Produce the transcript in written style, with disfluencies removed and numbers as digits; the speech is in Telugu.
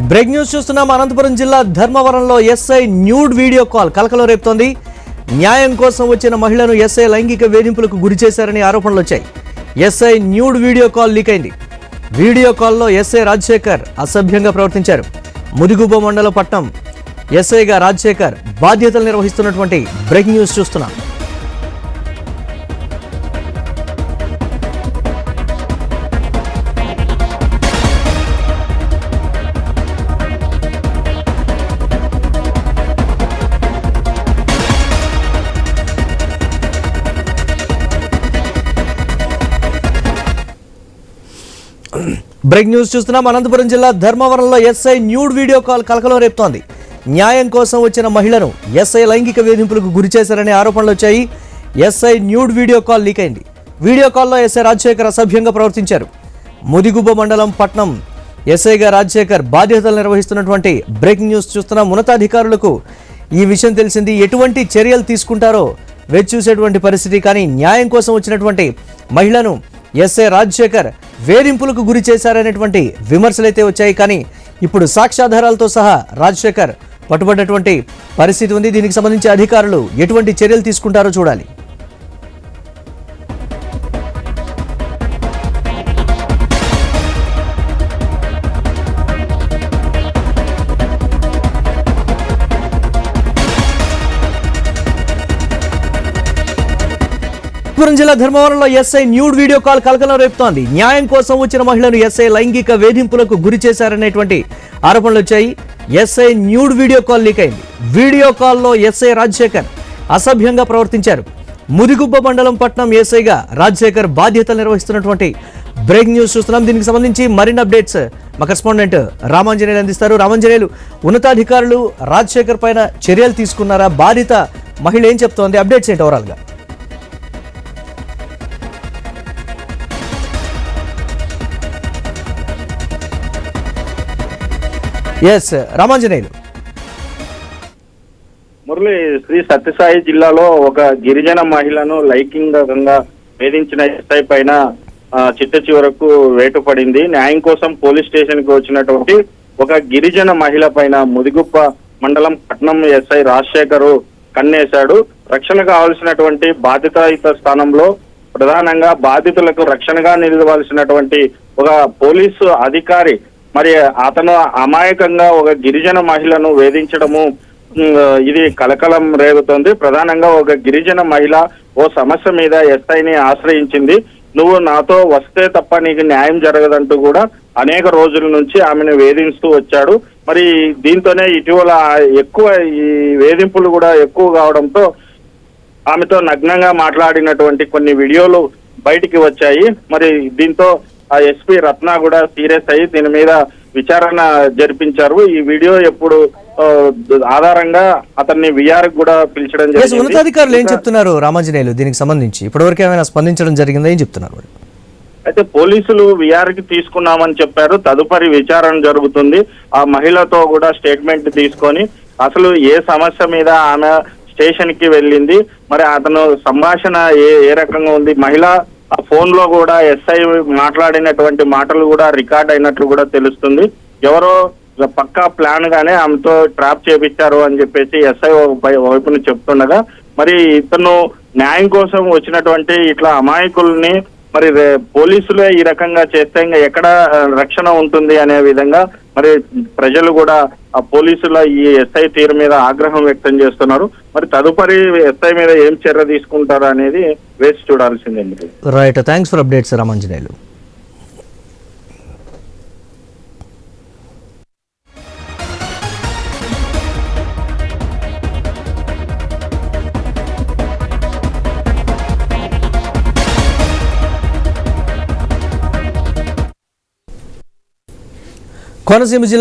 బ్రేక్ న్యూస్ చూస్తున్నాం. అనంతపురం జిల్లా ధర్మవరంలో ఎస్ఐ న్యూడ్ వీడియో కాల్ కలకలం రేపుతోంది. న్యాయం కోసం వచ్చిన మహిళను ఎస్ఐ లైంగిక వేధింపులకు గురి చేశారని ఆరోపణలు వచ్చాయి. SI nude video call leak అయింది. వీడియో కాల్లో ఎస్ఐ రాజశేఖర్ అసభ్యంగా ప్రవర్తించారు. ముదిగుబ్బ మండల పట్నం ఎస్ఐగా రాజశేఖర్ బాధ్యతలు నిర్వహిస్తున్నటువంటి బ్రేక్ న్యూస్ చూస్తున్నాం. బ్రేక్ న్యూస్ చూస్తున్నాం. అనంతపురం జిల్లా ధర్మవరంలో ఎస్ఐ న్యూడ్ వీడియో కాల్ కలకలం రేపుతోంది. న్యాయం కోసం వచ్చిన మహిళను ఎస్ఐ లైంగిక వేధింపులకు గురి చేశారనే ఆరోపణలు వచ్చాయి. SI nude video call leak అయింది. వీడియో కాల్లో ఎస్ఐ రాజశేఖర్ అసభ్యంగా ప్రవర్తించారు. ముదిగుబ్బ మండలం పట్నం ఎస్ఐగా రాజశేఖర్ బాధ్యతలు నిర్వహిస్తున్నటువంటి బ్రేకింగ్ న్యూస్ చూస్తున్నాం. ఉన్నతాధికారులకు ఈ విషయం తెలిసింది. ఎటువంటి చర్యలు తీసుకుంటారో వేచి చూసేటువంటి పరిస్థితి. కానీ న్యాయం కోసం వచ్చినటువంటి మహిళను ఎస్ఐ రాజశేఖర్ వేధింపులకు గురి చేశారనేటువంటి విమర్శలైతే వచ్చాయి. కానీ ఇప్పుడు సాక్ష్యాధారాలతో సహా రాజశేఖర్ పట్టుబడినటువంటి పరిస్థితి ఉంది. దీనికి సంబంధించి అధికారులు ఎటువంటి చర్యలు తీసుకుంటారో చూడాలి. అనంతపురం జిల్లా ధర్మవరంలో ఎస్ఐ న్యూడ్ వీడియో కాల్ కలకలం రేపుతోంది. న్యాయం కోసం వచ్చిన మహిళను ఎస్ఐ లైంగిక వేధింపులకు గురి చేశారనేటువంటి ఆరోపణలు వచ్చాయి. SI nude video call leak అయింది. వీడియో కాల్లో ఎస్ఐ రాజశేఖర్ అసభ్యంగా ప్రవర్తించారు. ముదిగుబ్బ మండలం పట్నం ఎస్ఐగా రాజశేఖర్ బాధ్యతలు నిర్వహిస్తున్నటువంటి బ్రేక్ న్యూస్ చూస్తున్నాం. దీనికి సంబంధించి మరిన్ని అప్డేట్స్ మా కరెస్పాండెంట్ రామాంజనేయులు అందిస్తారు. రామాంజనేయులు, ఉన్నతాధికారులు రాజశేఖర్ పైన చర్యలు తీసుకున్నారా? బాధిత మహిళ ఏం చెప్తోంది? అప్డేట్స్ ఏంటి ఓవరాల్గా? ఎస్ రామాంజనేయులు. మురళి, శ్రీ సత్యసాయి జిల్లాలో ఒక గిరిజన మహిళను లైంగికంగా వేధించిన ఎస్ఐ పైన చిట్ట చివరకు వేటు పడింది. న్యాయం కోసం పోలీస్ స్టేషన్ కి వచ్చినటువంటి ఒక గిరిజన మహిళ పైన ముదిగుప్ప మండలం పట్నం ఎస్ఐ రాజశేఖర్ కన్నేశాడు. రక్షణ కావాల్సినటువంటి బాధితాయుత స్థానంలో ప్రధానంగా బాధితులకు రక్షణగా నిలవాల్సినటువంటి ఒక పోలీసు అధికారి మరి అతను అమాయకంగా ఒక గిరిజన మహిళను వేధించడము ఇది కలకలం రేగుతోంది. ప్రధానంగా ఒక గిరిజన మహిళ ఓ సమస్య మీద ఎస్ఐని ఆశ్రయించింది. నువ్వు నాతో వస్తే తప్ప నీకు న్యాయం జరగదంటూ కూడా అనేక రోజుల నుంచి ఆమెను వేధిస్తూ వచ్చాడు. మరి దీంతోనే ఇటీవల ఎక్కువ ఈ వేధింపులు కూడా ఎక్కువ కావడంతో ఆమెతో నగ్నంగా మాట్లాడినటువంటి కొన్ని వీడియోలు బయటికి వచ్చాయి. మరి దీంతో ఆ ఎస్పీ రత్న కూడా సీరియస్ అయ్యి దీని మీద విచారణ జరిపించారు. ఈ వీడియో ఎప్పుడు ఆధారంగా అతన్ని విఆర్ కూడా పిలిచడం జరిగింది. ఉన్నతాధికారులు ఏం చెప్తున్నారు రామాంజనేయులు దీనికి సంబంధించి? ఇప్పటివరకు ఏమైనా స్పందించడం జరిగిందా? ఏం చెప్తున్నారు? అయితే పోలీసులు విఆర్ కి తీసుకున్నామని చెప్పారు. తదుపరి విచారణ జరుగుతుంది. ఆ మహిళతో కూడా స్టేట్మెంట్ తీసుకొని అసలు ఏ సమస్య మీద ఆమె స్టేషన్ కి వెళ్ళింది, మరి అతను సంభాషణ ఏ రకంగా ఉంది, మహిళ ఆ ఫోన్ లో కూడా ఎస్ఐ మాట్లాడినటువంటి మాటలు కూడా రికార్డ్ అయినట్లు కూడా తెలుస్తుంది. ఎవరో పక్కా ప్లాన్ గానే ఆమెతో ట్రాప్ చేపించారు అని చెప్పేసి ఎస్ఐ వైపును చెప్తుండగా, మరి ఇతను న్యాయం కోసం వచ్చినటువంటి ఇట్లా అమాయకుల్ని మరి పోలీసులే ఈ రకంగా చేస్తే ఇంకా ఎక్కడ రక్షణ ఉంటుంది అనే విధంగా మరి ప్రజలు కూడా ఆ పోలీసుల ఈ ఎస్ఐ తీరు మీద ఆగ్రహం వ్యక్తం చేస్తున్నారు. మరి తదుపరి ఎస్ఐ మీద ఏం చర్య తీసుకుంటారు అనేది వేచి చూడాల్సిందే. Right, thanks for updates Ramanjaneyulu. Konaseema జిల్లా